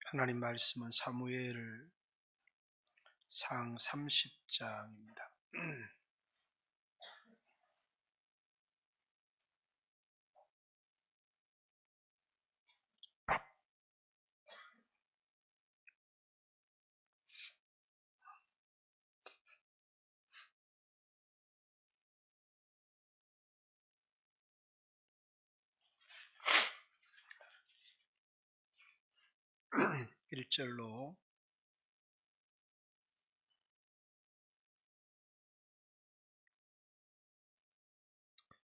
하나님 말씀은 사무엘 상 30장입니다. 1절로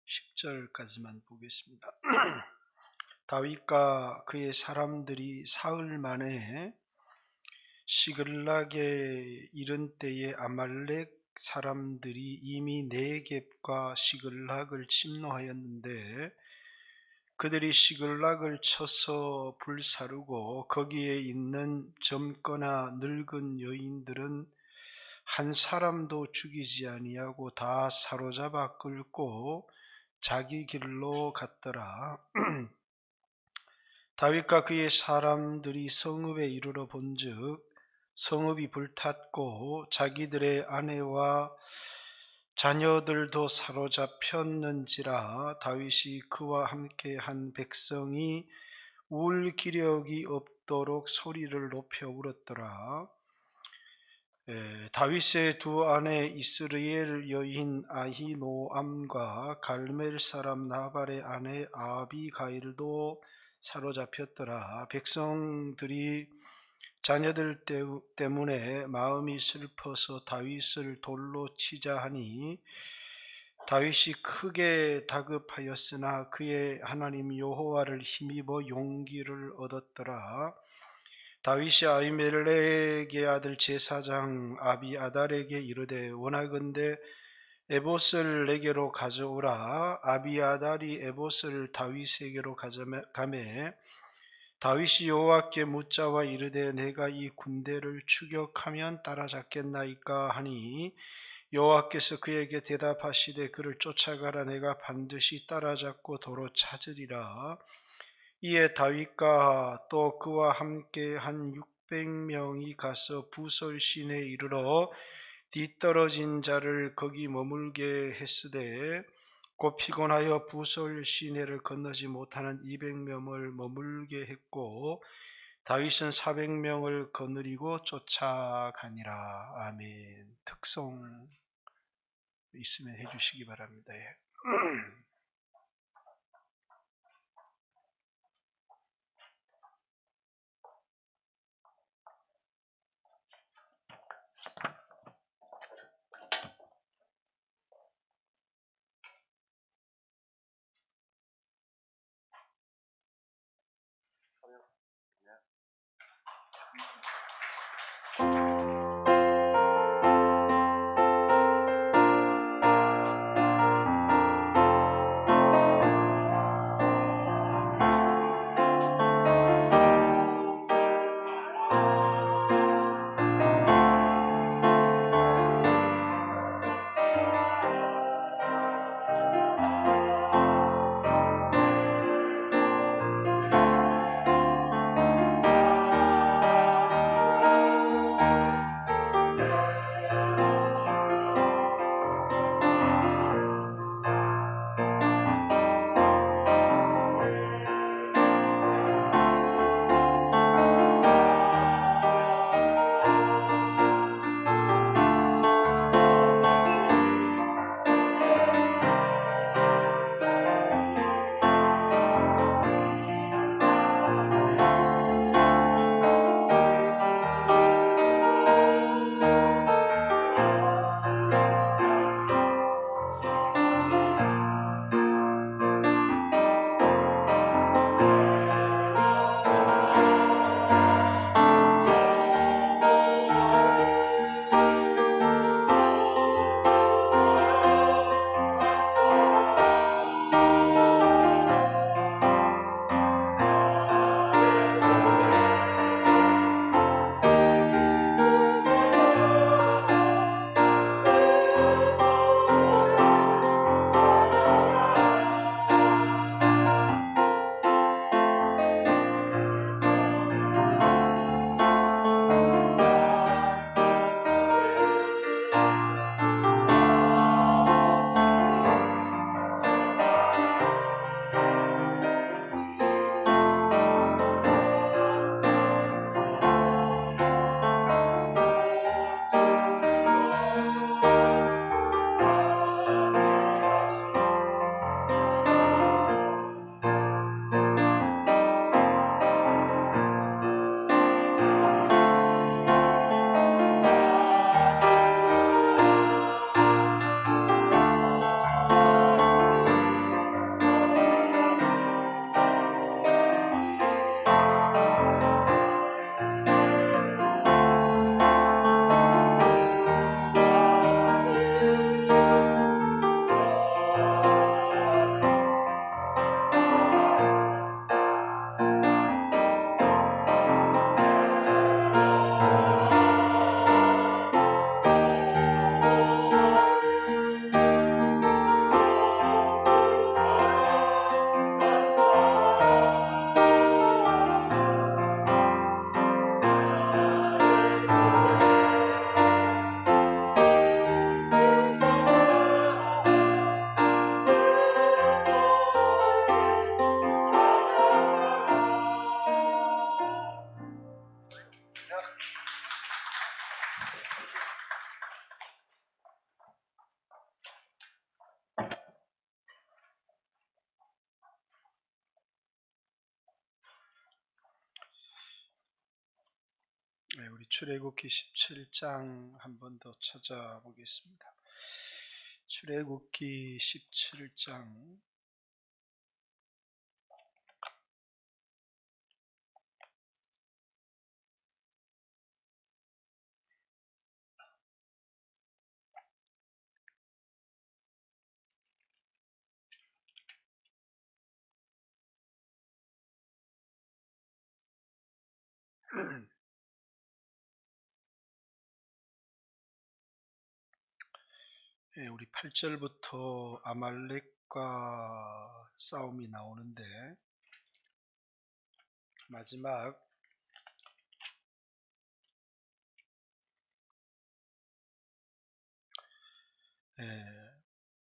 10절까지만 보겠습니다. 다윗과 그의 사람들이 사흘 만에 시글락에 이른 때에 아말렉 사람들이 이미 네겝과 시글락을 침노하였는데 그들이 시글락을 쳐서 불사르고 거기에 있는 젊거나 늙은 여인들은 한 사람도 죽이지 아니하고 다 사로잡아 끌고 자기 길로 갔더라. 다윗과 그의 사람들이 성읍에 이르러 본즉 성읍이 불탔고 자기들의 아내와 자녀들도 사로잡혔는지라. 다윗이 그와 함께 한 백성이 울 기력이 없도록 소리를 높여 울었더라. 다윗의 두 아내 이스라엘 여인 아히노암과 갈멜 사람 나발의 아내 아비가일도 사로잡혔더라. 백성들이 자녀들 때문에 마음이 슬퍼서 다윗을 돌로 치자 하니 다윗이 크게 다급하였으나 그의 하나님 여호와를 힘입어 용기를 얻었더라. 다윗이 아히멜렉의 아들 제사장 아비아달에게 이르되 원하건대 에봇을 내게로 가져오라. 아비아달이 에봇을 다윗에게로 가매 다윗이 여호와께 묻자와 이르되 내가 이 군대를 추격하면 따라잡겠나이까 하니 여호와께서 그에게 대답하시되 그를 쫓아가라. 내가 반드시 따라잡고 도로 찾으리라. 이에 다윗과 또 그와 함께 한 600명이 가서 부솔신에 이르러 뒤떨어진 자를 거기 머물게 했으되 곧 피곤하여 부솔시내를 건너지 못하는 200명을 머물게 했고 다윗은 400명을 거느리고 쫓아가니라. 아멘. 특송 있으면 해주시기 바랍니다. 출애굽기 17장 한 번 더 찾아보겠습니다. 출애굽기 17장 우리 8절부터 아말렉과 싸움이 나오는데 마지막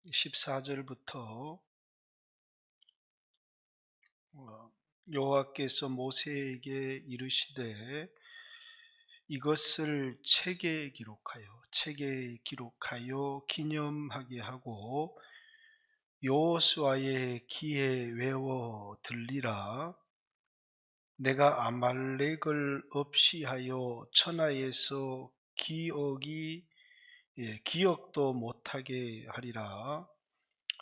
14절부터 여호와께서 모세에게 이르시되 이것을 책에 기록하여 기념하게 하고 여호수아의 귀에 외워 들리라. 내가 아말렉을 없이하여 천하에서 기억도 못하게 하리라.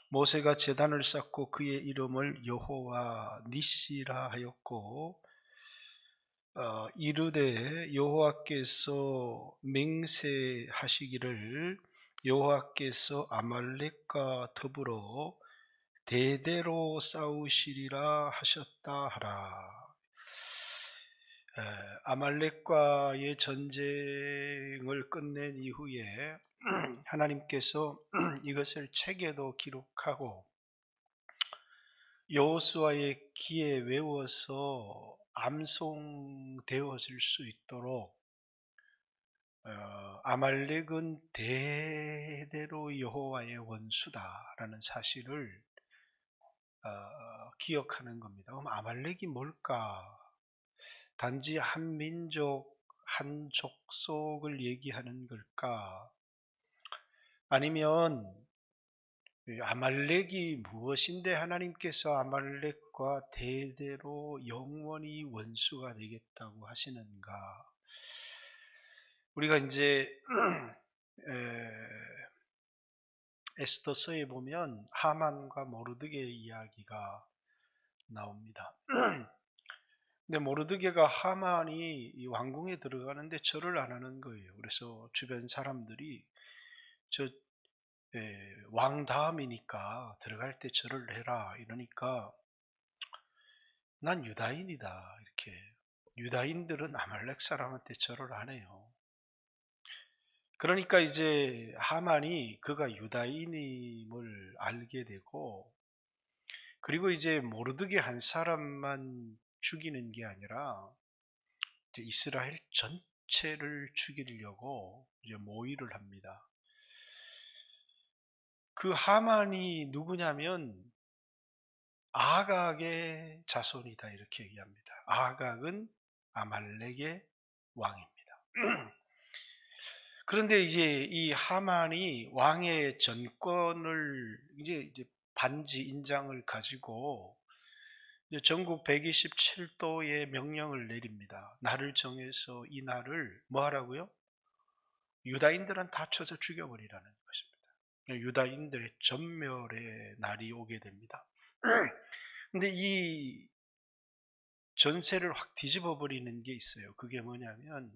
모세가 제단을 쌓고 그의 이름을 여호와 니시라 하였고 이르되 여호와께서 맹세하시기를 여호와께서 아말렉과 더불어 대대로 싸우시리라 하셨다 하라. 아말렉과의 전쟁을 끝낸 이후에 하나님께서 이것을 책에도 기록하고 여호수아의 귀에 외워서 암송되어질 수 있도록 아말렉은 대대로 여호와의 원수다라는 사실을 기억하는 겁니다. 그럼 아말렉이 뭘까? 단지 한 민족, 한 족속을 얘기하는 걸까? 아니면 아말렉이 무엇인데 하나님께서 아말렉과 대대로 영원히 원수가 되겠다고 하시는가? 우리가 이제 에스더서에 보면 하만과 모르드게의 이야기가 나옵니다. 근데 모르드게가 하만이 이 왕궁에 들어가는데 절을 안 하는 거예요. 그래서 주변 사람들이 왕 다음이니까 들어갈 때 절을 해라 이러니까 난 유다인이다 이렇게. 유다인들은 아말렉 사람한테 절을 안 해요. 그러니까 이제 하만이 그가 유다인임을 알게 되고, 그리고 이제 모르드게 한 사람만 죽이는 게 아니라 이제 이스라엘 전체를 죽이려고 이제 모의를 합니다. 그 하만이 누구냐면 아각의 자손이다 이렇게 얘기합니다. 아각은 아말렉의 왕입니다. 그런데 이제 이 하만이 왕의 전권을 이제 반지 인장을 가지고 이제 전국 127도의 명령을 내립니다. 날을 정해서 이 날을 뭐 하라고요? 유다인들은 다 쳐서 죽여버리라는 것입니다. 유다인들의 전멸의 날이 오게 됩니다. 근데 이 전세를 확 뒤집어 버리는 게 있어요. 그게 뭐냐면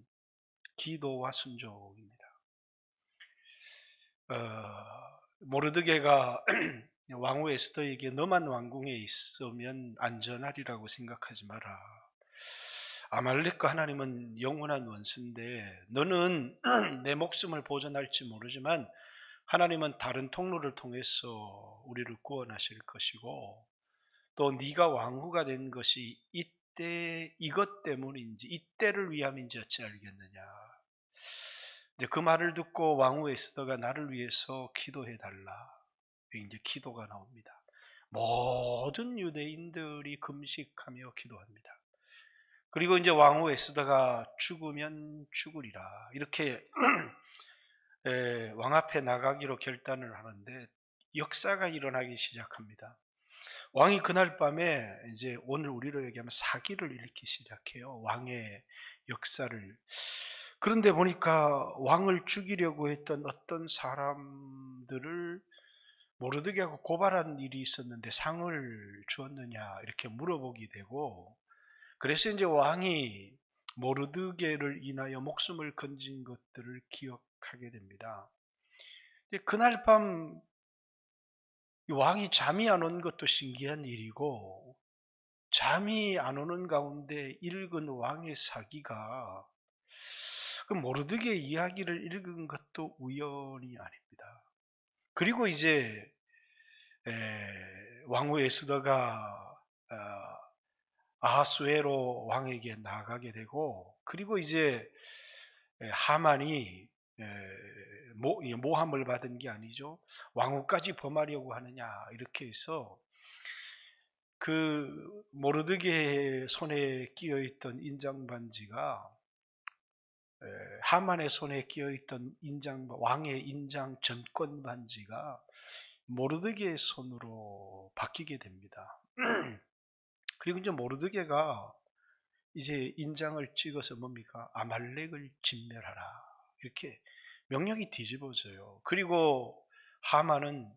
기도와 순종입니다. 모르드게가 왕후 에스더에게 너만 왕궁에 있으면 안전하리라고 생각하지 마라. 아말렉과 하나님은 영원한 원수인데 너는 내 목숨을 보존할지 모르지만 하나님은 다른 통로를 통해서 우리를 구원하실 것이고 또 네가 왕후가 된 것이 이때 이것 때문인지 이때를 위함인지 어찌 알겠느냐. 이제 그 말을 듣고 왕후 에스더가 나를 위해서 기도해 달라. 이제 기도가 나옵니다. 모든 유대인들이 금식하며 기도합니다. 그리고 이제 왕후 에스더가 죽으면 죽으리라 이렇게 왕 앞에 나가기로 결단을 하는데 역사가 일어나기 시작합니다. 왕이 그날 밤에 이제 오늘 우리로 얘기하면 사기를 일으키기 시작해요. 왕의 역사를. 그런데 보니까 왕을 죽이려고 했던 어떤 사람들을 모르드게하고 고발한 일이 있었는데 상을 주었느냐 이렇게 물어보게 되고, 그래서 이제 왕이 모르드게를 인하여 목숨을 건진 것들을 기억하게 됩니다. 그날 밤 왕이 잠이 안 온 것도 신기한 일이고, 잠이 안 오는 가운데 읽은 왕의 사기가 그 모르드게 이야기를 읽은 것도 우연이 아닙니다. 그리고 이제 왕후 에스더가 아하수에로 왕에게 나가게 되고, 그리고 이제 하만이 모함을 받은 게 아니죠. 왕후까지 범하려고 하느냐 이렇게 해서 그 모르드게의 손에 끼어 있던 인장 반지가 하만의 손에 끼어 있던 왕의 인장 전권 반지가 모르드게의 손으로 바뀌게 됩니다. 그리고 이제 모르드게가 이제 인장을 찍어서 뭡니까? 아말렉을 진멸하라. 이렇게 명령이 뒤집어져요. 그리고 하만은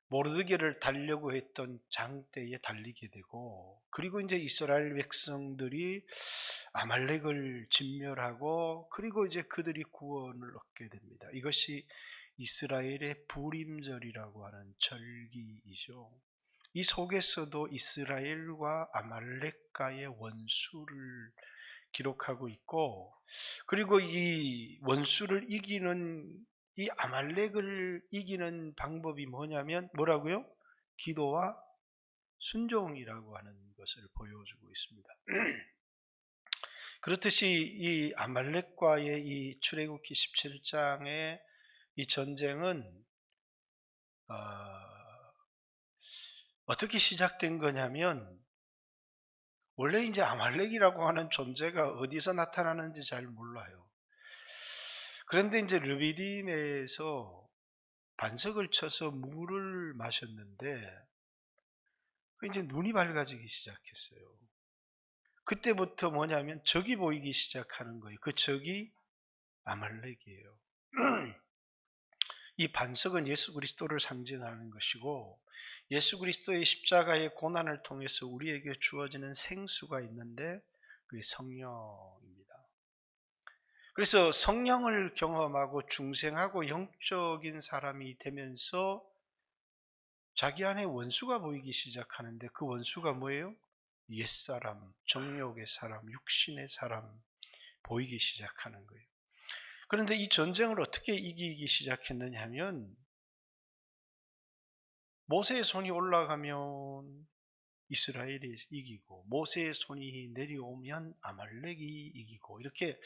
모르드게를 달려고 했던 장대에 달리게 되고, 그리고 이제 이스라엘 백성들이 아말렉을 진멸하고, 그리고 이제 그들이 구원을 얻게 됩니다. 이것이 이스라엘의 부림절이라고 하는 절기이죠. 이 속에서도 이스라엘과 아말렉과의 원수를 기록하고 있고, 그리고 이 원수를 이기는, 이 아말렉을 이기는 방법이 뭐라고요? 기도와 순종이라고 하는 것을 보여주고 있습니다. 그렇듯이 이 아말렉과의 이 출애굽기 17장의 이 전쟁은 어떻게 시작된 거냐면, 원래 이제 아말렉이라고 하는 존재가 어디서 나타나는지 잘 몰라요. 그런데 이제 르비딤에서 반석을 쳐서 물을 마셨는데 이제 눈이 밝아지기 시작했어요. 그때부터 뭐냐면 적이 보이기 시작하는 거예요. 그 적이 아말렉이에요. 이 반석은 예수 그리스도를 상징하는 것이고, 예수 그리스도의 십자가의 고난을 통해서 우리에게 주어지는 생수가 있는데 그게 성령입니다. 그래서 성령을 경험하고 중생하고 영적인 사람이 되면서 자기 안에 원수가 보이기 시작하는데, 그 원수가 뭐예요? 옛사람, 정욕의 사람, 육신의 사람 보이기 시작하는 거예요. 그런데 이 전쟁을 어떻게 이기기 시작했느냐 하면, 모세의 손이 올라가면 이스라엘이 이기고, 모세의 손이 내려오면 아말렉이 이기고, 이렇게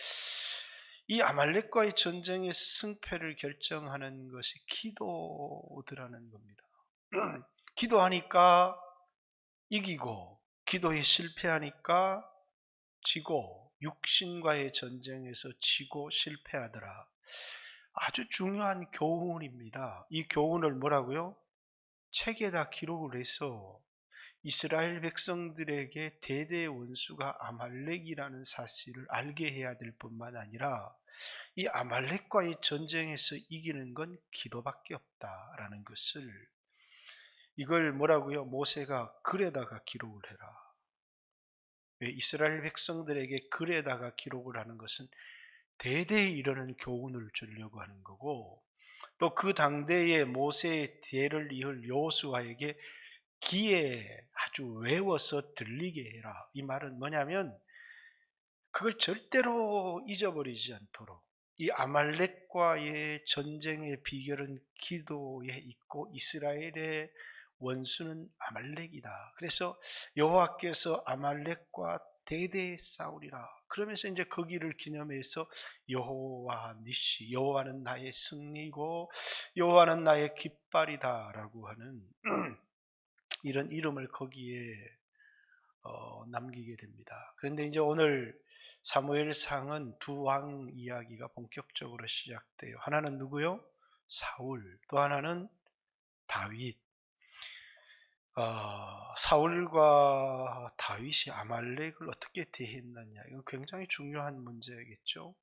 이 아말렉과의 전쟁의 승패를 결정하는 것이 기도더라는 겁니다. 기도하니까 이기고, 기도에 실패하니까 지고, 육신과의 전쟁에서 지고 실패하더라. 아주 중요한 교훈입니다. 이 교훈을 뭐라고요? 책에다 기록을 해서 이스라엘 백성들에게 대대의 원수가 아말렉이라는 사실을 알게 해야 될 뿐만 아니라, 이 아말렉과의 전쟁에서 이기는 건 기도밖에 없다라는 것을, 이걸 뭐라고요? 모세가 글에다가 기록을 해라. 왜 이스라엘 백성들에게 글에다가 기록을 하는 것은 대대에 이르는 교훈을 주려고 하는 거고, 또 그 당대의 모세의 뒤를 이을 여호수아에게 귀에 아주 외워서 들리게 해라. 이 말은 뭐냐면, 그걸 절대로 잊어버리지 않도록, 이 아말렉과의 전쟁의 비결은 기도에 있고 이스라엘의 원수는 아말렉이다. 그래서 여호와께서 아말렉과 대대 싸우리라. 그러면서 이제 거기를 기념해서 여호와 니시, 여호와는 나의 승리고 여호와는 나의 깃발이다라고 하는 이런 이름을 거기에 남기게 됩니다. 그런데 이제 오늘 사무엘상은 두 왕 이야기가 본격적으로 시작돼요. 하나는 누구요? 사울. 또 하나는 다윗. 사울과 다윗이 아말렉을 어떻게 대했느냐, 이건 굉장히 중요한 문제겠죠.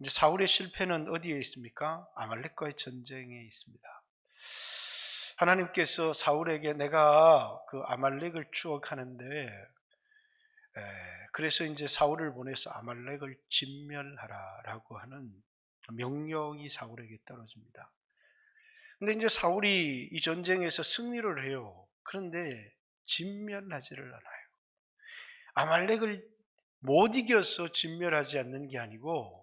이제 사울의 실패는 어디에 있습니까? 아말렉과의 전쟁에 있습니다. 하나님께서 사울에게 내가 그 아말렉을 추억하는데, 그래서 이제 사울을 보내서 아말렉을 진멸하라라고 하는 명령이 사울에게 떨어집니다. 근데 이제 사울이 이 전쟁에서 승리를 해요. 그런데 진멸하지를 않아요. 아말렉을 못 이겨서 진멸하지 않는 게 아니고,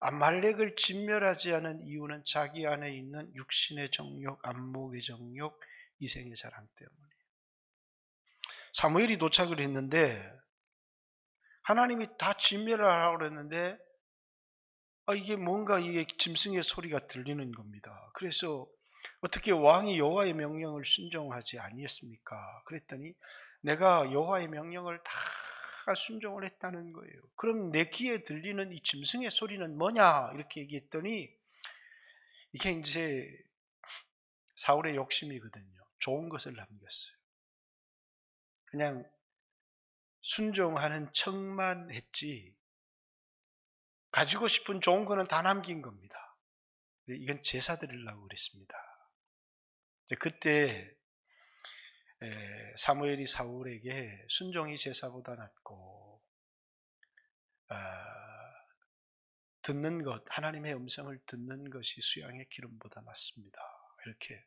아말렉을 진멸하지 않은 이유는 자기 안에 있는 육신의 정욕, 안목의 정욕, 이생의 자랑 때문에. 사무엘이 도착을 했는데 하나님이 다 진멸하라고 그랬는데 이게 뭔가 이게 짐승의 소리가 들리는 겁니다. 그래서 어떻게 왕이 여호와의 명령을 순종하지 아니했습니까? 그랬더니 내가 여호와의 명령을 다 순종을 했다는 거예요. 그럼 내 귀에 들리는 이 짐승의 소리는 뭐냐? 이렇게 얘기했더니 이게 이제 사울의 욕심이거든요. 좋은 것을 남겼어요. 그냥 순종하는 척만 했지 가지고 싶은 좋은 거는 다 남긴 겁니다. 이건 제사 드리려고 그랬습니다. 그때 사무엘이 사울에게 순종이 제사보다 낫고 듣는 것, 하나님의 음성을 듣는 것이 수양의 기름보다 낫습니다. 이렇게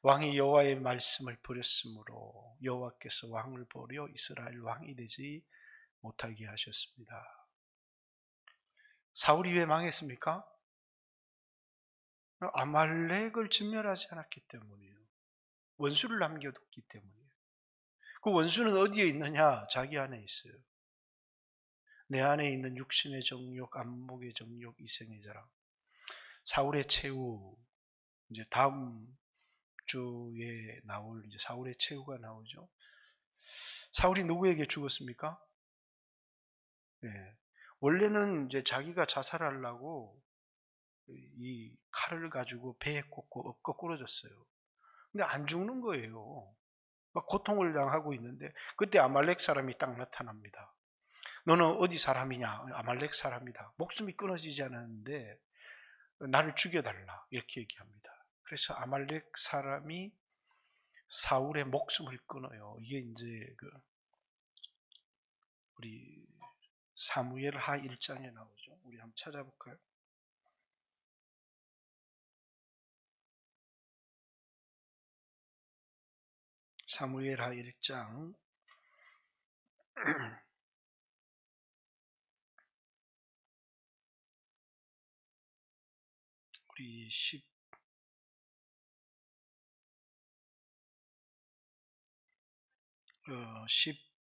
왕이 여호와의 말씀을 버렸으므로 여호와께서 왕을 버려 이스라엘 왕이 되지 못하게 하셨습니다. 사울이 왜 망했습니까? 아말렉을 진멸하지 않았기 때문이에요. 원수를 남겨뒀기 때문이에요. 그 원수는 어디에 있느냐? 자기 안에 있어요. 내 안에 있는 육신의 정욕, 안목의 정욕, 이생의 자랑. 사울의 최후, 이제 다음 주에 나올 이제 사울의 최후가 나오죠. 사울이 누구에게 죽었습니까? 네. 원래는 이제 자기가 자살하려고 이 칼을 가지고 배에 꽂고 엎거꾸러졌어요. 근데 안 죽는 거예요. 막 고통을 당하고 있는데 그때 아말렉 사람이 딱 나타납니다. 너는 어디 사람이냐? 아말렉 사람이다. 목숨이 끊어지지 않았는데 나를 죽여달라 이렇게 얘기합니다. 그래서 아말렉 사람이 사울의 목숨을 끊어요. 이게 이제 우리 사무엘하 1장에 나오죠. 우리 한번 찾아볼까요? 사무엘하 1장 우리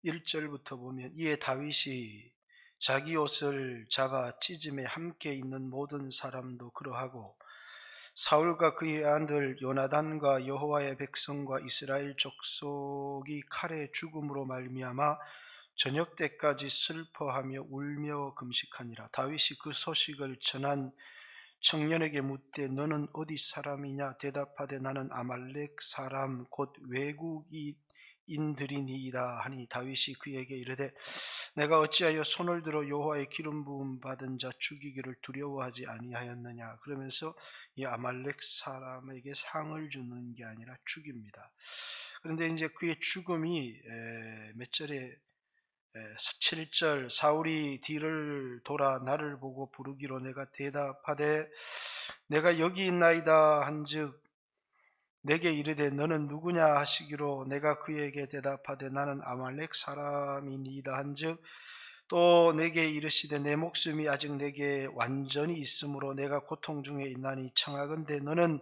11절부터 보면 이에 다윗이 자기 옷을 잡아 찢음에 함께 있는 모든 사람도 그러하고 사울과 그의 아들 요나단과 여호와의 백성과 이스라엘 족속이 칼의 죽음으로 말미암아 저녁 때까지 슬퍼하며 울며 금식하니라. 다윗이 그 소식을 전한 청년에게 묻되 너는 어디 사람이냐? 대답하되 나는 아말렉 사람 곧 외국인들이니이다 하니 다윗이 그에게 이르되 내가 어찌하여 손을 들어 여호와의 기름 부음 받은 자 죽이기를 두려워하지 아니하였느냐? 그러면서 이 아말렉 사람에게 상을 주는 게 아니라 죽입니다. 그런데 이제 그의 죽음이 몇 절에 7절 사울이 뒤를 돌아 나를 보고 부르기로 내가 대답하되 내가 여기 있나이다 한즉 내게 이르되 너는 누구냐 하시기로 내가 그에게 대답하되 나는 아말렉 사람이니이다 한즉 또 내게 이르시되 내 목숨이 아직 내게 완전히 있으므로 내가 고통 중에 있나니 청하건대 너는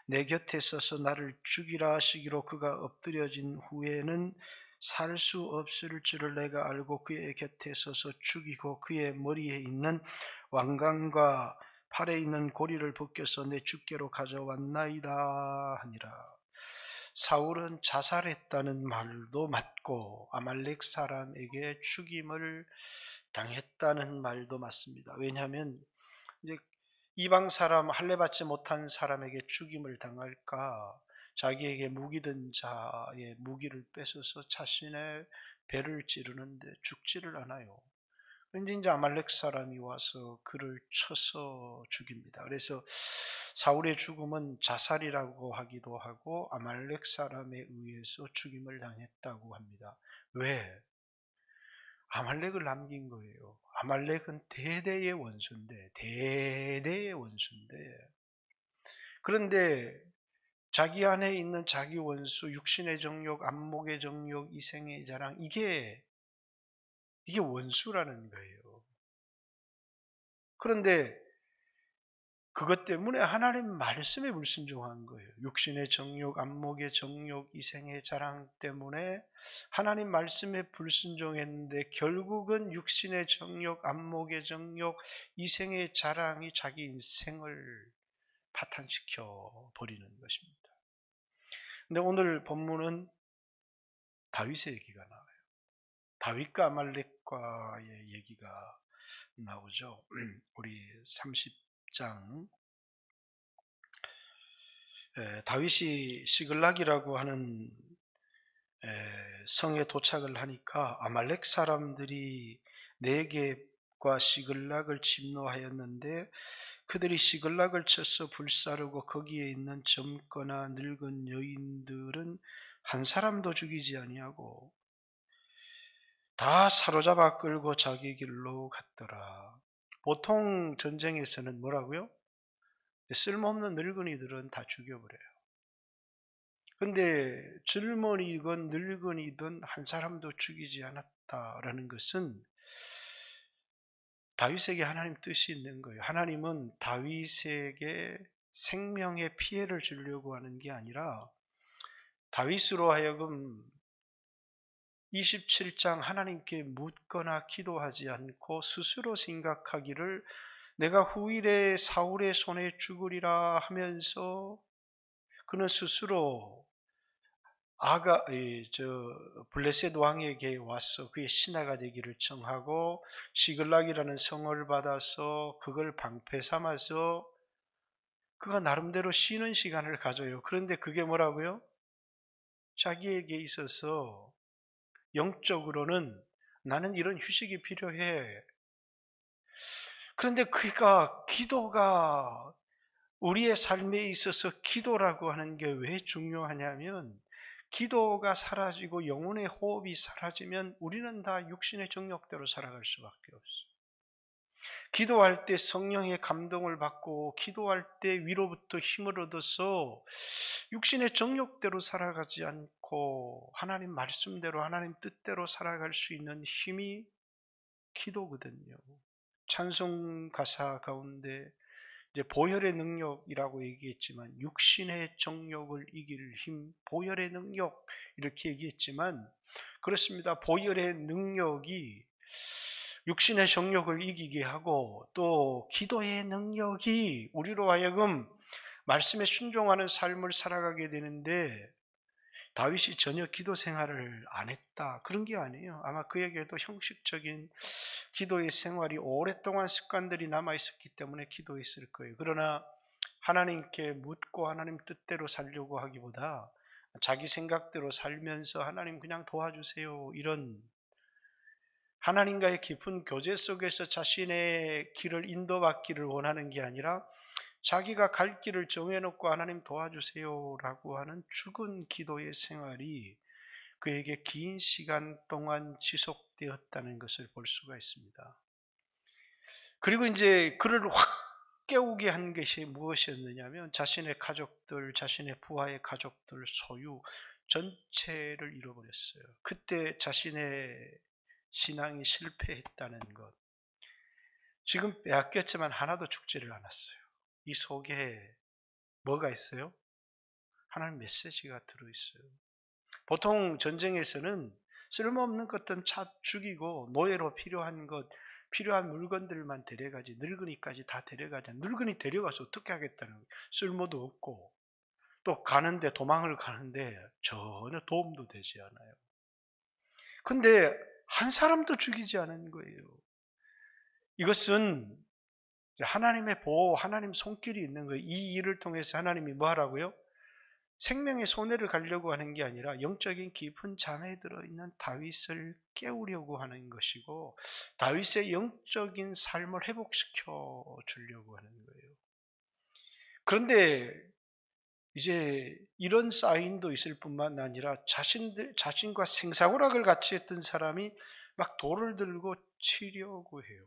내 곁에 서서 나를 죽이라 하시기로 그가 엎드려진 후에는 살 수 없을 줄을 내가 알고 그의 곁에 서서 죽이고 그의 머리에 있는 왕관과 팔에 있는 고리를 벗겨서 내 주께로 가져왔나이다 하니라. 사울은 자살했다는 말도 맞고 아말렉 사람에게 죽임을 당했다는 말도 맞습니다. 왜냐하면 이제 이방 사람 할례 받지 못한 사람에게 죽임을 당할까 자기에게 무기든 자의 무기를 뺏어서 자신의 배를 찌르는데 죽지를 않아요. 근데 이제 아말렉 사람이 와서 그를 쳐서 죽입니다. 그래서 사울의 죽음은 자살이라고 하기도 하고 아말렉 사람에 의해서 죽임을 당했다고 합니다. 왜? 아말렉을 남긴 거예요. 아말렉은 대대의 원수인데, 대대의 원수인데, 그런데 자기 안에 있는 자기 원수, 육신의 정욕, 안목의 정욕, 이생의 자랑, 이게 원수라는 거예요. 그런데 그것 때문에 하나님 말씀에 불순종한 거예요. 육신의 정욕, 안목의 정욕, 이생의 자랑 때문에 하나님 말씀에 불순종했는데 결국은 육신의 정욕, 안목의 정욕, 이생의 자랑이 자기 인생을 파탄시켜 버리는 것입니다. 근데 오늘 본문은 다윗의 얘기가 나와요. 다윗과 아말렉과의 얘기가 나오죠. 우리 30장 다윗이 시글락이라고 하는 성에 도착을 하니까 아말렉 사람들이 네겝과 시글락을 침노하였는데 그들이 시글락을 쳐서 불사르고 거기에 있는 젊거나 늙은 여인들은 한 사람도 죽이지 아니하고 다 사로잡아 끌고 자기 길로 갔더라. 보통 전쟁에서는 뭐라고요? 쓸모없는 늙은이들은 다 죽여버려요. 근데 젊은이건 늙은이든 한 사람도 죽이지 않았다라는 것은 다윗에게 하나님 뜻이 있는 거예요. 하나님은 다윗에게 생명의 피해를 주려고 하는 게 아니라 다윗으로 하여금 27장 하나님께 묻거나 기도하지 않고 스스로 생각하기를 내가 후일에 사울의 손에 죽으리라 하면서 그는 스스로 블레셋 왕에게 와서 그의 신하가 되기를 청하고 시글락이라는 성을 받아서 그걸 방패 삼아서 그가 나름대로 쉬는 시간을 가져요. 그런데 그게 뭐라고요? 자기에게 있어서 영적으로는 나는 이런 휴식이 필요해. 그런데 그가 기도가 우리의 삶에 있어서 기도라고 하는 게 왜 중요하냐면 기도가 사라지고 영혼의 호흡이 사라지면 우리는 다 육신의 정욕대로 살아갈 수밖에 없어요. 기도할 때 성령의 감동을 받고 기도할 때 위로부터 힘을 얻어서 육신의 정욕대로 살아가지 않고 하나님 말씀대로 하나님 뜻대로 살아갈 수 있는 힘이 기도거든요. 찬송 가사 가운데 이제 보혈의 능력이라고 얘기했지만 육신의 정욕을 이길 힘, 보혈의 능력 이렇게 얘기했지만 그렇습니다. 보혈의 능력이 육신의 정욕을 이기게 하고 또 기도의 능력이 우리로 하여금 말씀에 순종하는 삶을 살아가게 되는데 다윗이 전혀 기도 생활을 안 했다. 그런 게 아니에요. 아마 그에게도 형식적인 기도의 생활이 오랫동안 습관들이 남아있었기 때문에 기도했을 거예요. 그러나 하나님께 묻고 하나님 뜻대로 살려고 하기보다 자기 생각대로 살면서 하나님 그냥 도와주세요. 이런 하나님과의 깊은 교제 속에서 자신의 길을 인도받기를 원하는 게 아니라 자기가 갈 길을 정해놓고 하나님 도와주세요라고 하는 죽은 기도의 생활이 그에게 긴 시간 동안 지속되었다는 것을 볼 수가 있습니다. 그리고 이제 그를 확 깨우게 한 것이 무엇이었느냐면 자신의 가족들, 자신의 부하의 가족들, 소유 전체를 잃어버렸어요. 그때 자신의 신앙이 실패했다는 것. 지금 빼앗겼지만 하나도 죽지를 않았어요. 이 속에 뭐가 있어요? 하나님 메시지가 들어있어요. 보통 전쟁에서는 쓸모없는 것들은 차 죽이고 노예로 필요한 것, 필요한 물건들만 데려가지 늙은이까지 다 데려가지 늙은이 데려가서 어떻게 하겠다는 거예요. 쓸모도 없고 또 가는데 도망을 가는데 전혀 도움도 되지 않아요. 근데 한 사람도 죽이지 않은 거예요. 이것은 하나님의 보호, 하나님 손길이 있는 거예요. 이 일을 통해서 하나님이 뭐 하라고요? 생명의 손해를 가려고 하는 게 아니라 영적인 깊은 잠에 들어있는 다윗을 깨우려고 하는 것이고 다윗의 영적인 삶을 회복시켜 주려고 하는 거예요. 그런데 이제 이런 사인도 있을 뿐만 아니라 자신과 생사고락을 같이 했던 사람이 막 돌을 들고 치려고 해요.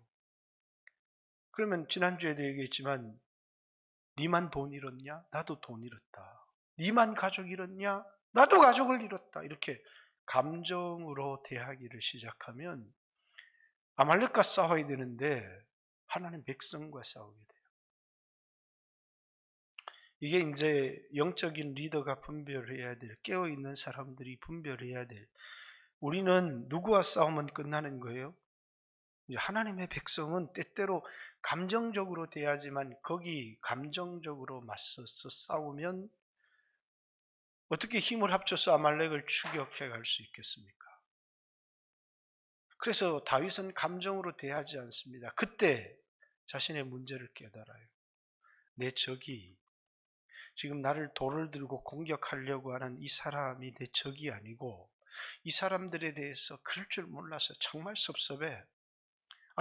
그러면 지난주에도 얘기했지만 니만 돈 잃었냐? 나도 돈 잃었다. 니만 가족 잃었냐? 나도 가족을 잃었다. 이렇게 감정으로 대하기를 시작하면 아말렉과 싸워야 되는데 하나님 백성과 싸우게 돼요. 이게 이제 영적인 리더가 분별해야 될, 깨어있는 사람들이 분별해야 될, 우리는 누구와 싸우면 끝나는 거예요? 하나님의 백성은 때때로 감정적으로 대하지만 거기 감정적으로 맞서서 싸우면 어떻게 힘을 합쳐서 아말렉을 추격해 갈 수 있겠습니까? 그래서 다윗은 감정으로 대하지 않습니다. 그때 자신의 문제를 깨달아요. 내 적이 지금 나를 돌을 들고 공격하려고 하는 이 사람이 내 적이 아니고 이 사람들에 대해서 그럴 줄 몰라서 정말 섭섭해.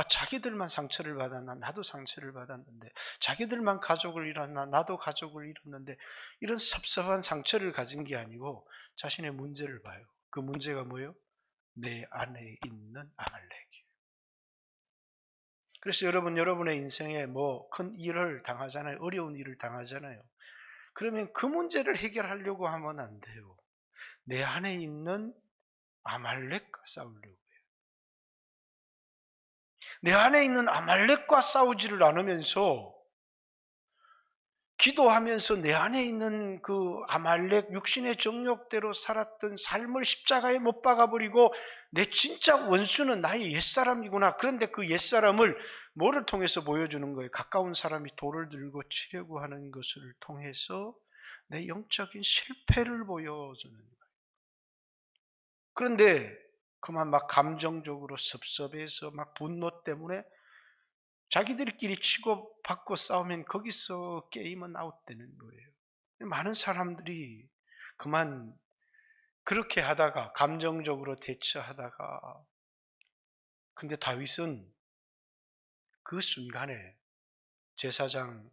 자기들만 상처를 받았나? 나도 상처를 받았는데. 자기들만 가족을 잃었나? 나도 가족을 잃었는데. 이런 섭섭한 상처를 가진 게 아니고 자신의 문제를 봐요. 그 문제가 뭐예요? 내 안에 있는 아말렉이에요. 그래서 여러분의 인생에 뭐 큰 일을 당하잖아요. 어려운 일을 당하잖아요. 그러면 그 문제를 해결하려고 하면 안 돼요. 내 안에 있는 아말렉과 싸우려고. 내 안에 있는 아말렉과 싸우지를 않으면서 기도하면서 내 안에 있는 그 아말렉 육신의 정욕대로 살았던 삶을 십자가에 못 박아버리고 내 진짜 원수는 나의 옛사람이구나. 그런데 그 옛사람을 뭐를 통해서 보여주는 거예요? 가까운 사람이 돌을 들고 치려고 하는 것을 통해서 내 영적인 실패를 보여주는 거예요. 그런데 그만 막 감정적으로 섭섭해서 막 분노 때문에 자기들끼리 치고받고 싸우면 거기서 게임은 아웃되는 거예요. 많은 사람들이 그만 그렇게 하다가 감정적으로 대처하다가 근데 다윗은 그 순간에 제사장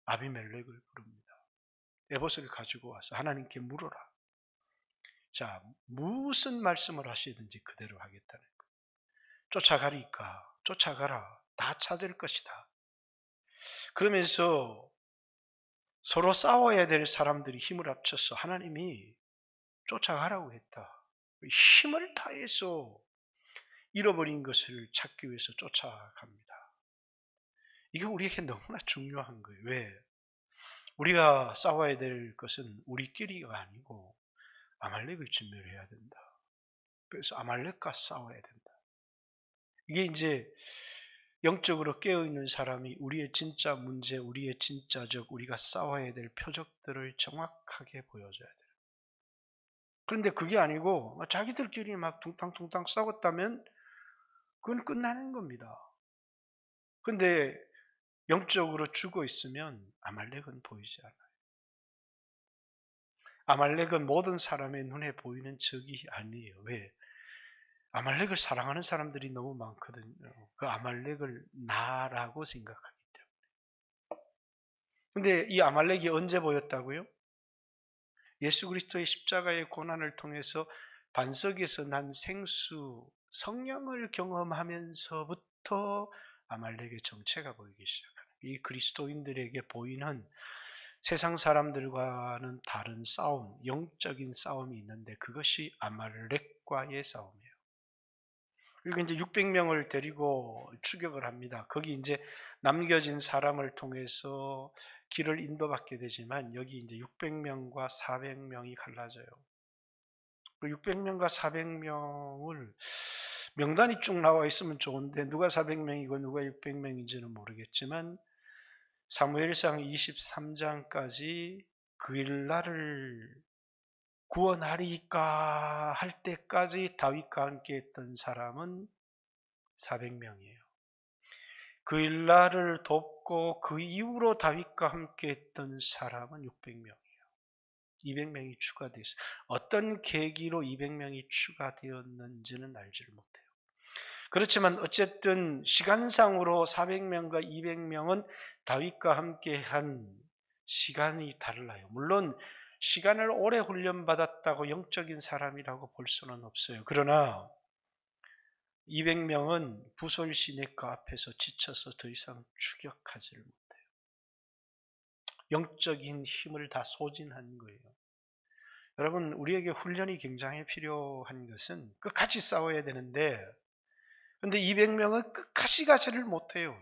아비멜렉을 부릅니다. 에봇을 가지고 와서 하나님께 물어라. 자, 무슨 말씀을 하시든지 그대로 하겠다는 거예요. 쫓아가리까? 쫓아가라. 다 찾을 것이다. 그러면서 서로 싸워야 될 사람들이 힘을 합쳐서 하나님이 쫓아가라고 했다. 힘을 다해서 잃어버린 것을 찾기 위해서 쫓아갑니다. 이게 우리에게 너무나 중요한 거예요. 왜? 우리가 싸워야 될 것은 우리끼리가 아니고 아말렉을 진멸해야 된다. 그래서 아말렉과 싸워야 된다. 이게 이제 영적으로 깨어있는 사람이 우리의 진짜 문제, 우리의 진짜 적, 우리가 싸워야 될 표적들을 정확하게 보여줘야 돼요. 그런데 그게 아니고 자기들끼리 막 둥탕둥탕 싸웠다면 그건 끝나는 겁니다. 근데 영적으로 죽어 있으면 아말렉은 보이지 않아요. 아말렉은 모든 사람의 눈에 보이는 적이 아니에요. 왜? 아말렉을 사랑하는 사람들이 너무 많거든요. 그 아말렉을 나라고 생각하기 때문에. 근데 이 아말렉이 언제 보였다고요? 예수 그리스도의 십자가의 고난을 통해서 반석에서 난 생수, 성령을 경험하면서부터 아말렉의 정체가 보이기 시작하는 이 그리스도인들에게 보이는 세상 사람들과는 다른 싸움, 영적인 싸움이 있는데 그것이 아말렉과의 싸움이에요. 그리고 이제 600명을 데리고 추격을 합니다. 거기 이제 남겨진 사람을 통해서 길을 인도받게 되지만 여기 이제 600명과 400명이 갈라져요. 600명과 400명을 명단이 쭉 나와 있으면 좋은데 누가 400명이고 누가 600명인지는 모르겠지만 사무엘상 23장까지 그 일날을 구원하리까 할 때까지 다윗과 함께 했던 사람은 400명이에요. 그 일날을 돕고 그 이후로 다윗과 함께 했던 사람은 600명이에요. 200명이 추가되었어요. 어떤 계기로 200명이 추가되었는지는 알지를 못해요. 그렇지만 어쨌든 시간상으로 400명과 200명은 다윗과 함께한 시간이 달라요. 물론 시간을 오래 훈련받았다고 영적인 사람이라고 볼 수는 없어요. 그러나 200명은 부솔 시내가 앞에서 지쳐서 더 이상 추격하지를 못해요. 영적인 힘을 다 소진한 거예요. 여러분, 우리에게 훈련이 굉장히 필요한 것은 끝까지 싸워야 되는데, 근데 200명은 끝까지 가지를 못해요.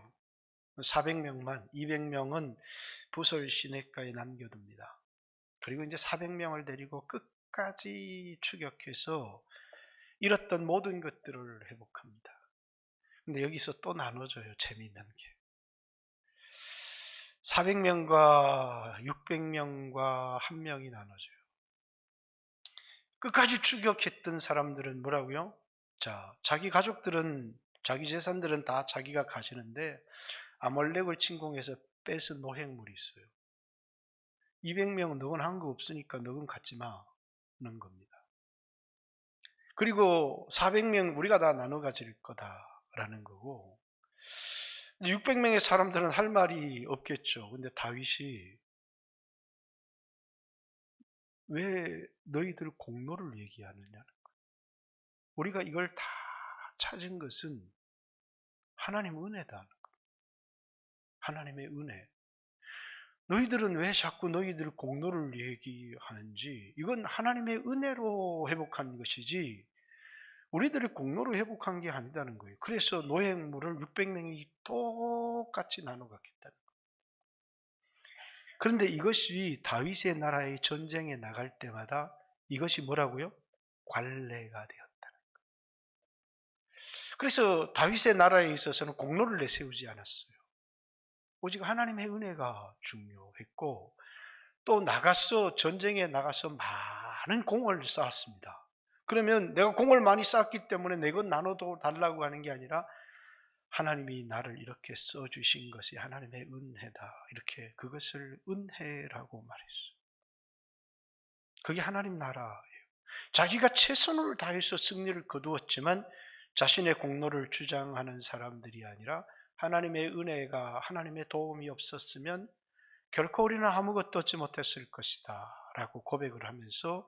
400명만, 200명은 부솔 시내가에 남겨둡니다. 그리고 이제 400명을 데리고 끝까지 추격해서 잃었던 모든 것들을 회복합니다. 근데 여기서 또 나눠져요. 재미있는 게. 400명과 600명과 1명이 나눠져요. 끝까지 추격했던 사람들은 뭐라고요? 자, 자기 가족들은, 자기 재산들은 다 자기가 가지는데 아말렉을 침공해서 뺏은 노획물이 있어요. 200명은 너는 한 거 없으니까 너는 갖지 마는 겁니다. 그리고 400명 우리가 다 나눠 가질 거다라는 거고, 600명의 사람들은 할 말이 없겠죠. 근데 다윗이 왜 너희들 공로를 얘기하느냐는 거예요. 우리가 이걸 다 찾은 것은 하나님 은혜다. 하나님의 은혜. 너희들은 왜 자꾸 너희들 공로를 얘기하는지, 이건 하나님의 은혜로 회복한 것이지 우리들의 공로로 회복한 게 아니다는 거예요. 그래서 노획물을 600명이 똑같이 나눠 갖겠다는 거예요. 그런데 이것이 다윗의 나라의 전쟁에 나갈 때마다 이것이 뭐라고요? 관례가 되었다는 거예요. 그래서 다윗의 나라에 있어서는 공로를 내세우지 않았어요. 오직 하나님의 은혜가 중요했고, 또 나가서 전쟁에 나가서 많은 공을 쌓았습니다. 그러면 내가 공을 많이 쌓았기 때문에 내 것 나눠도 달라고 하는 게 아니라 하나님이 나를 이렇게 써주신 것이 하나님의 은혜다. 이렇게 그것을 은혜라고 말했어요. 그게 하나님 나라예요. 자기가 최선을 다해서 승리를 거두었지만 자신의 공로를 주장하는 사람들이 아니라 하나님의 은혜가, 하나님의 도움이 없었으면 결코 우리는 아무것도 얻지 못했을 것이다 라고 고백을 하면서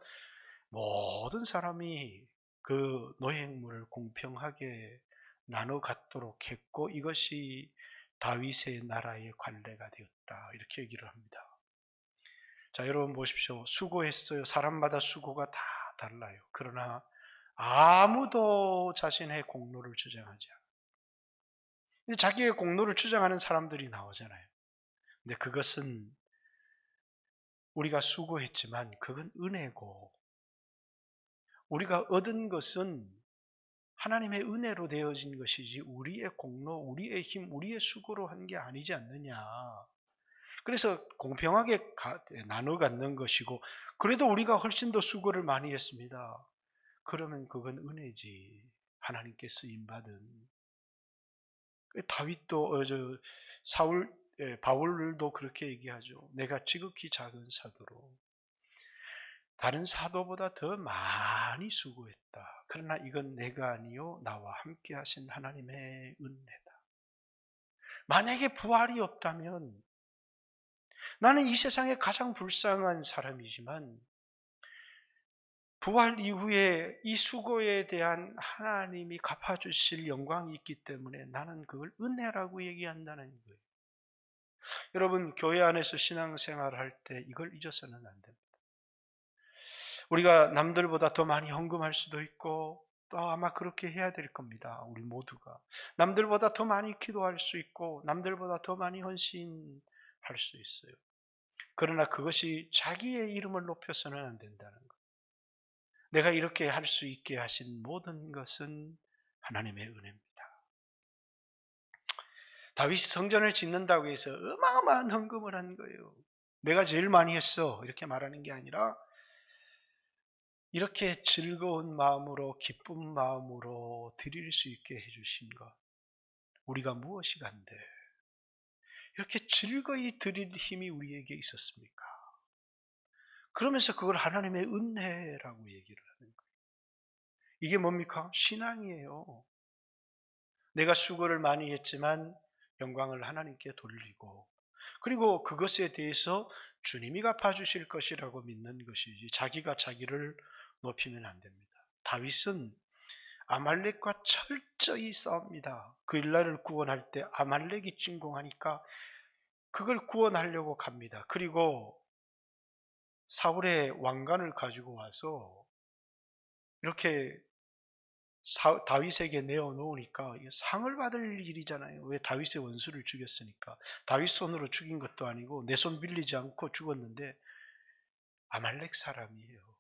모든 사람이 그 노획물을 공평하게 나눠 갖도록 했고, 이것이 다윗의 나라의 관례가 되었다, 이렇게 얘기를 합니다. 자, 여러분 보십시오. 수고했어요. 사람마다 수고가 다 달라요. 그러나 아무도 자신의 공로를 주장하지 않아요. 자기의 공로를 주장하는 사람들이 나오잖아요. 근데 그것은 우리가 수고했지만 그건 은혜고, 우리가 얻은 것은 하나님의 은혜로 되어진 것이지 우리의 공로, 우리의 힘, 우리의 수고로 한 게 아니지 않느냐. 그래서 공평하게 나눠 갖는 것이고, 그래도 우리가 훨씬 더 수고를 많이 했습니다. 그러면 그건 은혜지. 하나님께 쓰임받은. 다윗도 사울, 바울도 그렇게 얘기하죠. 내가 지극히 작은 사도로 다른 사도보다 더 많이 수고했다. 그러나 이건 내가 아니요 나와 함께 하신 하나님의 은혜다. 만약에 부활이 없다면 나는 이 세상에 가장 불쌍한 사람이지만 부활 이후에 이 수고에 대한 하나님이 갚아주실 영광이 있기 때문에 나는 그걸 은혜라고 얘기한다는 거예요. 여러분, 교회 안에서 신앙생활을 할 때 이걸 잊어서는 안 됩니다. 우리가 남들보다 더 많이 헌금할 수도 있고, 또 아마 그렇게 해야 될 겁니다. 우리 모두가. 남들보다 더 많이 기도할 수 있고, 남들보다 더 많이 헌신할 수 있어요. 그러나 그것이 자기의 이름을 높여서는 안 된다는 거예요. 내가 이렇게 할 수 있게 하신 모든 것은 하나님의 은혜입니다. 다윗이 성전을 짓는다고 해서 어마어마한 헌금을 한 거예요. 내가 제일 많이 했어, 이렇게 말하는 게 아니라 이렇게 즐거운 마음으로, 기쁜 마음으로 드릴 수 있게 해주신 것, 우리가 무엇이 간데 이렇게 즐거이 드릴 힘이 우리에게 있었습니까? 그러면서 그걸 하나님의 은혜라고 얘기를 하는 거예요. 이게 뭡니까? 신앙이에요. 내가 수고를 많이 했지만 영광을 하나님께 돌리고, 그리고 그것에 대해서 주님이 갚아주실 것이라고 믿는 것이지 자기가 자기를 높이면 안 됩니다. 다윗은 아말렉과 철저히 싸웁니다. 그 일날을 구원할 때 아말렉이 진공하니까 그걸 구원하려고 갑니다. 그리고 사울의 왕관을 가지고 와서 이렇게 다윗에게 내어놓으니까 이게 상을 받을 일이잖아요. 왜? 다윗의 원수를 죽였으니까. 다윗 손으로 죽인 것도 아니고 내 손 빌리지 않고 죽었는데 아말렉 사람이에요.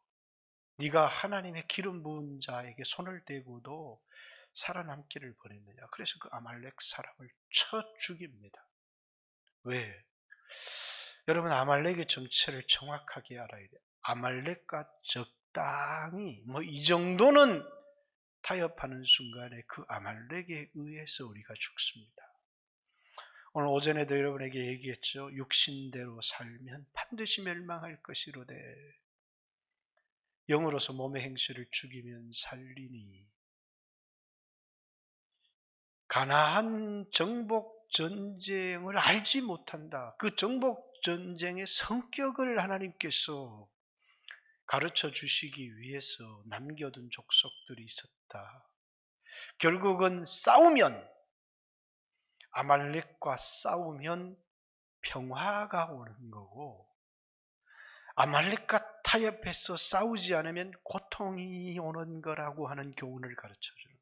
네가 하나님의 기름 부은 자에게 손을 대고도 살아남기를 원했느냐. 그래서 그 아말렉 사람을 쳐 죽입니다. 왜? 여러분, 아말렉의 정체를 정확하게 알아야 돼요. 아말렉과 적당히 이 정도는 타협하는 순간에 그 아말렉에 의해서 우리가 죽습니다. 오늘 오전에도 여러분에게 얘기했죠. 육신대로 살면 반드시 멸망할 것이로되 영으로서 몸의 행실을 죽이면 살리니. 가나안 정복 전쟁을 알지 못한다. 그 정복 전쟁의 성격을 하나님께서 가르쳐 주시기 위해서 남겨둔 족속들이 있었다. 결국은 싸우면, 아말렉과 싸우면 평화가 오는 거고, 아말렉과 타협해서 싸우지 않으면 고통이 오는 거라고 하는 교훈을 가르쳐 주는,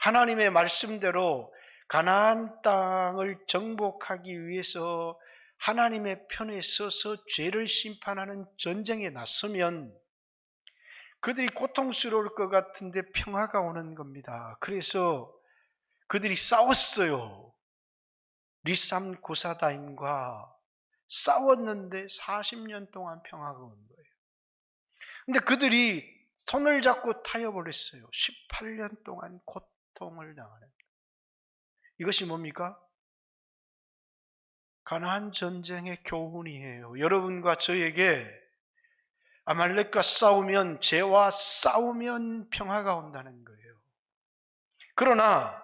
하나님의 말씀대로 가나안 땅을 정복하기 위해서 하나님의 편에 서서 죄를 심판하는 전쟁에 나서면 그들이 고통스러울 것 같은데 평화가 오는 겁니다. 그래서 그들이 싸웠어요. 리삼 구사다임과 싸웠는데 40년 동안 평화가 온 거예요. 근데 그들이 손을 잡고 타협을 했어요. 18년 동안 고통을 당하는. 이것이 뭡니까? 가나안 전쟁의 교훈이에요. 여러분과 저에게 아말렉과 싸우면, 죄와 싸우면 평화가 온다는 거예요. 그러나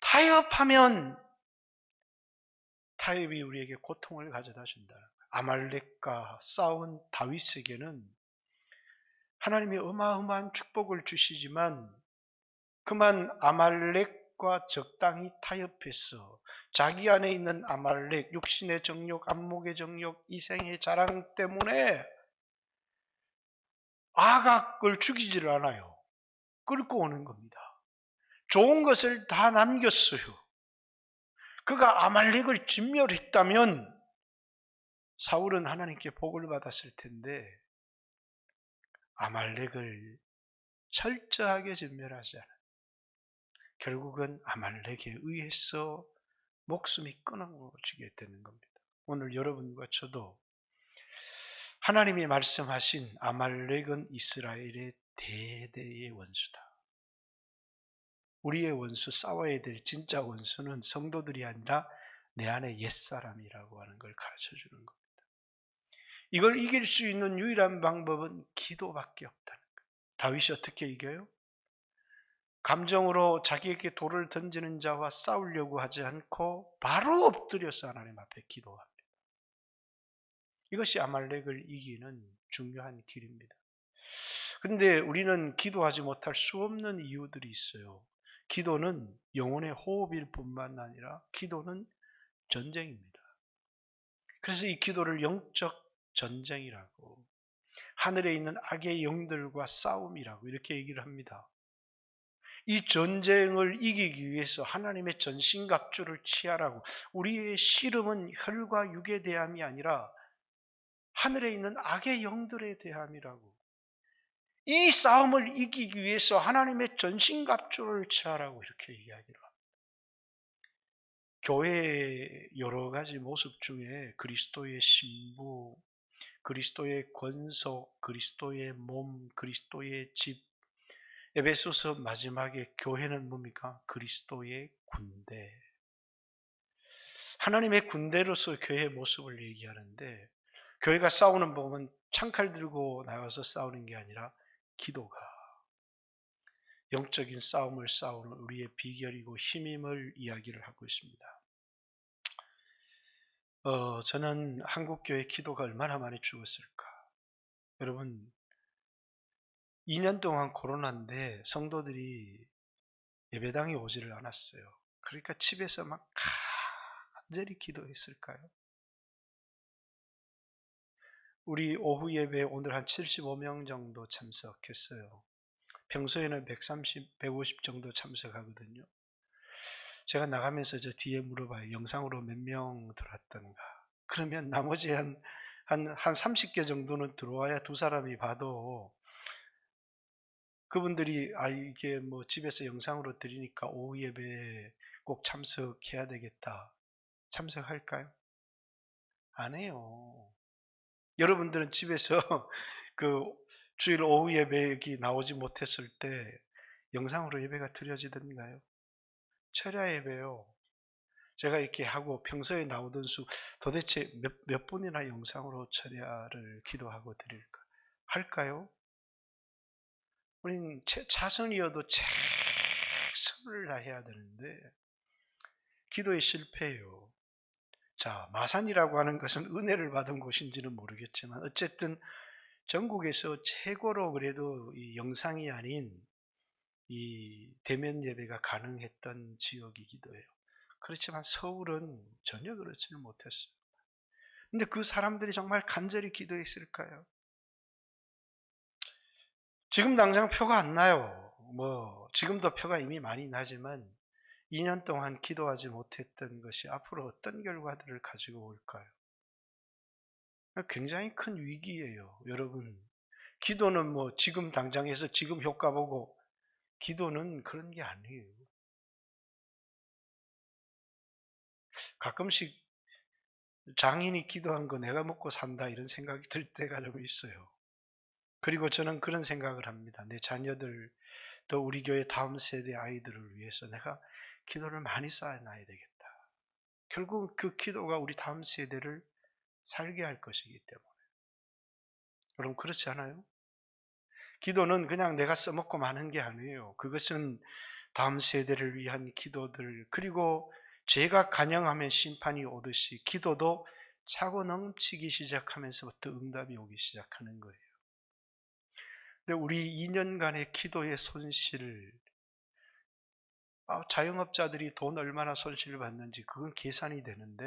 타협하면 타협이 우리에게 고통을 가져다 준다. 아말렉과 싸운 다윗에게는 하나님이 어마어마한 축복을 주시지만 그만 아말렉과 적당히 타협해서 자기 안에 있는 아말렉, 육신의 정욕, 안목의 정욕, 이생의 자랑 때문에 아각을 죽이지를 않아요. 끌고 오는 겁니다. 좋은 것을 다 남겼어요. 그가 아말렉을 진멸했다면 사울은 하나님께 복을 받았을 텐데 아말렉을 철저하게 진멸하지 않아요. 결국은 아말렉에 의해서 목숨이 끊어지게 되는 겁니다. 오늘 여러분과 저도 하나님이 말씀하신 아말렉은 이스라엘의 대대의 원수다. 우리의 원수, 싸워야 될 진짜 원수는 성도들이 아니라 내 안에 옛사람이라고 하는 걸 가르쳐 주는 겁니다. 이걸 이길 수 있는 유일한 방법은 기도밖에 없다는 거예요. 다윗이 어떻게 이겨요? 감정으로 자기에게 돌을 던지는 자와 싸우려고 하지 않고 바로 엎드려서 하나님 앞에 기도합니다. 이것이 아말렉을 이기는 중요한 길입니다. 그런데 우리는 기도하지 못할 수 없는 이유들이 있어요. 기도는 영혼의 호흡일 뿐만 아니라 기도는 전쟁입니다. 그래서 이 기도를 영적 전쟁이라고, 하늘에 있는 악의 영들과 싸움이라고 이렇게 얘기를 합니다. 이 전쟁을 이기기 위해서 하나님의 전신갑주를 취하라고. 우리의 씨름은 혈과 육에 대함이 아니라 하늘에 있는 악의 영들에 대함이라고. 이 싸움을 이기기 위해서 하나님의 전신갑주를 취하라고 이렇게 이야기를 합니다. 교회의 여러 가지 모습 중에 그리스도의 신부, 그리스도의 권속, 그리스도의 몸, 그리스도의 집, 에베소서 마지막에 교회는 뭡니까? 그리스도의 군대. 하나님의 군대로서 교회의 모습을 얘기하는데 교회가 싸우는 법은 창칼 들고 나가서 싸우는 게 아니라 기도가 영적인 싸움을 싸우는 우리의 비결이고 힘임을 이야기를 하고 있습니다. 저는 한국교회 기도가 얼마나 많이 죽었을까. 여러분, 2년 동안 코로나인데 성도들이 예배당에 오지를 않았어요. 그러니까 집에서 막 간절히 기도했을까요? 우리 오후 예배에 오늘 한 75명 정도 참석했어요. 평소에는 130, 150 정도 참석하거든요. 제가 나가면서 저 뒤에 물어봐요. 영상으로 몇 명 들어왔던가. 그러면 나머지 한 30개 정도는 들어와야 두 사람이 봐도 그분들이 이게 뭐 집에서 영상으로 드리니까 오후 예배에 꼭 참석해야 되겠다. 참석할까요? 안 해요. 여러분들은 집에서 그 주일 오후 예배에 나오지 못했을 때 영상으로 예배가 드려지던가요? 철야 예배요. 제가 이렇게 하고 평소에 나오던 수 도대체 몇 분이나 영상으로 철야를 기도하고 드릴까? 할까요? 우리는 차선이어도 최선을 다해야 되는데 기도에 실패해요. 자, 마산이라고 하는 것은 은혜를 받은 곳인지는 모르겠지만 어쨌든 전국에서 최고로 그래도 이 영상이 아닌 이 대면 예배가 가능했던 지역이기도 해요. 그렇지만 서울은 전혀 그렇지는 못했어요. 근데 그 사람들이 정말 간절히 기도했을까요? 지금 당장 표가 안 나요. 지금도 표가 이미 많이 나지만 2년 동안 기도하지 못했던 것이 앞으로 어떤 결과들을 가지고 올까요? 굉장히 큰 위기예요, 여러분. 기도는 지금 당장에서 지금 효과 보고 기도는 그런 게 아니에요. 가끔씩 장인이 기도한 거 내가 먹고 산다 이런 생각이 들 때가 좀 있어요. 그리고 저는 그런 생각을 합니다. 내 자녀들, 또 우리 교회 다음 세대 아이들을 위해서 내가 기도를 많이 쌓아놔야 되겠다. 결국 그 기도가 우리 다음 세대를 살게 할 것이기 때문에. 여러분 그렇지 않아요? 기도는 그냥 내가 써먹고 마는 게 아니에요. 그것은 다음 세대를 위한 기도들, 그리고 죄가 간영하면 심판이 오듯이 기도도 차고 넘치기 시작하면서부터 응답이 오기 시작하는 거예요. 근데 우리 2년간의 기도의 손실, 자영업자들이 돈 얼마나 손실을 받는지 그건 계산이 되는데,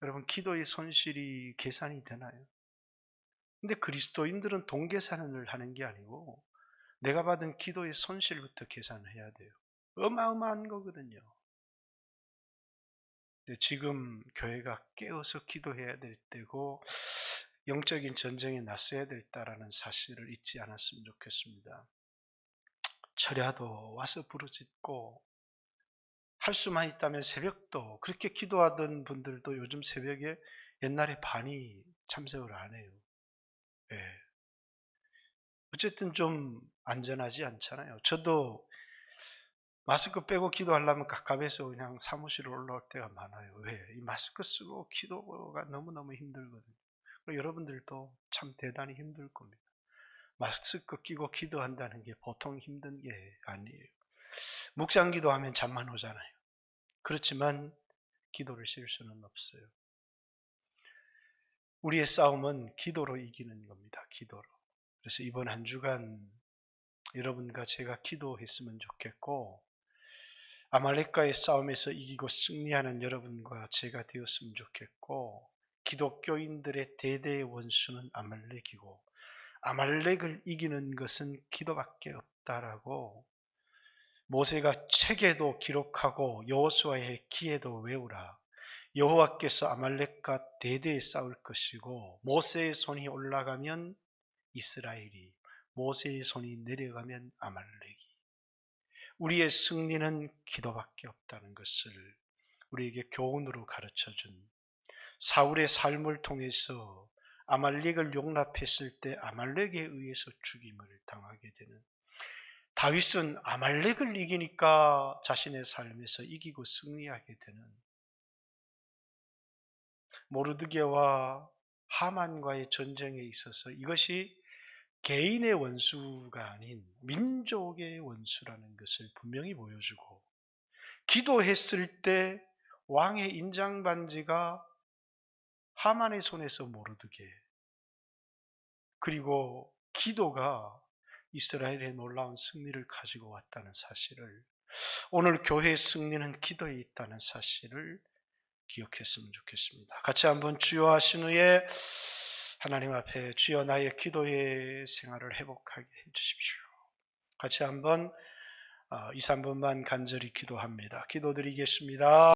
여러분 기도의 손실이 계산이 되나요? 근데 그리스도인들은 돈 계산을 하는 게 아니고 내가 받은 기도의 손실부터 계산을 해야 돼요. 어마어마한 거거든요. 근데 지금 교회가 깨어서 기도해야 될 때고 영적인 전쟁에 나서야 될 때라는 사실을 잊지 않았으면 좋겠습니다. 철야도 와서 부르짖고, 할 수만 있다면 새벽도, 그렇게 기도하던 분들도 요즘 새벽에 옛날에 반이 참석을 안 해요. 예. 어쨌든 좀 안전하지 않잖아요. 저도 마스크 빼고 기도하려면 갑갑해서 그냥 사무실에 올라올 때가 많아요. 왜? 이 마스크 쓰고 기도가 너무너무 힘들거든요. 여러분들도 참 대단히 힘들 겁니다. 마스크 끼고 기도한다는 게 보통 힘든 게 아니에요. 묵상 기도하면 잠만 오잖아요. 그렇지만 기도를 쉴 수는 없어요. 우리의 싸움은 기도로 이기는 겁니다. 기도로. 그래서 이번 한 주간 여러분과 제가 기도했으면 좋겠고, 아말렉과의 싸움에서 이기고 승리하는 여러분과 제가 되었으면 좋겠고, 기독교인들의 대대의 원수는 아말렉이고 아말렉을 이기는 것은 기도밖에 없다라고 모세가 책에도 기록하고 여호수아의 기에도 외우라. 여호와께서 아말렉과 대대에 싸울 것이고 모세의 손이 올라가면 이스라엘이, 모세의 손이 내려가면 아말렉이. 우리의 승리는 기도밖에 없다는 것을 우리에게 교훈으로 가르쳐준 사울의 삶을 통해서 아말렉을 용납했을 때 아말렉에 의해서 죽임을 당하게 되는, 다윗은 아말렉을 이기니까 자신의 삶에서 이기고 승리하게 되는, 모르드게와 하만과의 전쟁에 있어서 이것이 개인의 원수가 아닌 민족의 원수라는 것을 분명히 보여주고, 기도했을 때 왕의 인장반지가 하만의 손에서 모르드게, 그리고 기도가 이스라엘의 놀라운 승리를 가지고 왔다는 사실을, 오늘 교회의 승리는 기도에 있다는 사실을 기억했으면 좋겠습니다. 같이 한번 주여 하신 후에 하나님 앞에 주여 나의 기도의 생활을 회복하게 해주십시오. 같이 한번 2, 3분만 간절히 기도합니다. 기도드리겠습니다.